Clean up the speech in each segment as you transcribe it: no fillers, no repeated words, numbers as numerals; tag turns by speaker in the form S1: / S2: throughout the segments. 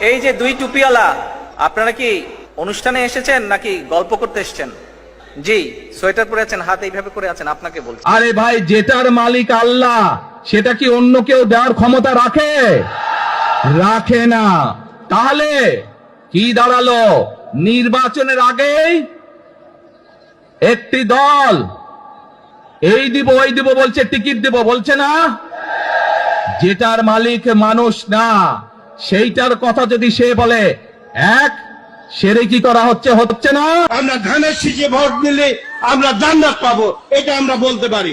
S1: এই যে দুই টুপিওয়ালা, আপনারা কি অনুষ্ঠানে এসেছেন নাকি গল্প করতে এসেছেন? জি, সোয়েটার পরে আছেন, হাত এইভাবে করে আছেন, আপনাকে বলছি।
S2: আরে ভাই, যেটার মালিক আল্লাহ সেটা কি অন্য কেউ দেওয়ার ক্ষমতা রাখে? রাখে না। তাহলে কি দাঁড়ালো? নির্বাচনের আগেই একটি দল এই দিব ওই দিব বলছে, টিকিট দিব বলছে না? যেটার মালিক মানুষ না, সেইটার কথা যদি সে বলে, এক সেরে কি করা হচ্ছে? হচ্ছে না?
S3: আমরা ধানের শীষে ভোট দিলে আমরা জান্নাত পাবো, এটা আমরা বলতে পারি।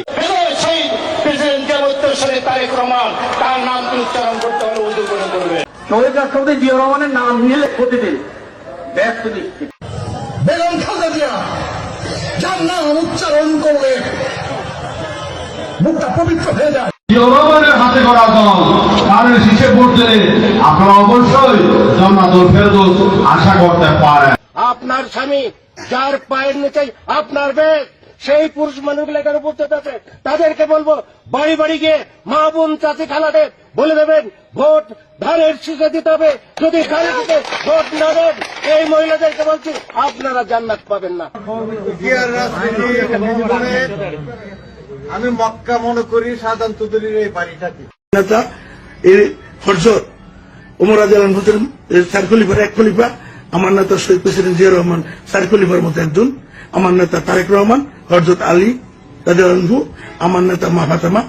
S4: সেই প্রেসিডেন্ট উত্তরসূরি তারেক রহমান, তার নামটি উচ্চারণ করতে হলে উর্দু করে করবে।
S5: শহীদ রাষ্ট্রপতি জিয়াউর রহমানের নাম নিলে প্রতিদিন ব্যস্ত দিচ্ছি।
S3: বেগম খালেদা জিয়া যার নাম উচ্চারণ করলে মুখটা পবিত্র হয়ে যায়।
S6: জিয়াউর হাতে করা দল তার শীষে ভোট দিলে আপনারা অবশ্যই জান্নাতুল ফেরদৌস আশা করতে পারেন।
S4: আপনার স্বামী যার পায়ের নিচে আপনার বেশ, সেই পুরুষ মানুষগুলো এখানে উপস্থিত আছে, তাদেরকে বলবো বাড়ি বাড়ি গিয়ে মা বোন চাচি খালাদের বলে দেবেন ভোট ধানের শীষে দিতে হবে। যদি ধানের শীষে ভোট না দেন, এই মহিলাদেরকে বলছি আপনারা জান্নাত পাবেন না।
S3: আমি মক্কা মনে করি সাধারণ তুদলির এই বাড়িটাকে
S7: নেতা এই হযরত ওমর রাদিয়াল্লাহু আনহু চার খলিফার এক খলিফা, আমার নেতা শহীদ প্রেসিডেন্ট জিয়াউর রহমান চার খলিফার মতো একজন, আমার নেতা তারেক রহমান, হযরত আলী রাদিয়াল্লাহু আনহু, আমার নেতা মা ফাতেমা,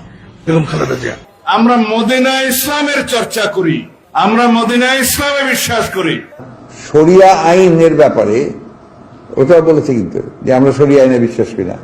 S7: বেগম খালেদা জিয়া।
S3: আমরা মদিনা ইসলামের চর্চা করি, আমরা মদিনা ইসলামে বিশ্বাস করি।
S8: শরিয়া আইনের ব্যাপারে ওটা বলেছে কিন্তু যে আমরা শরিয়া আইনে বিশ্বাস করি না।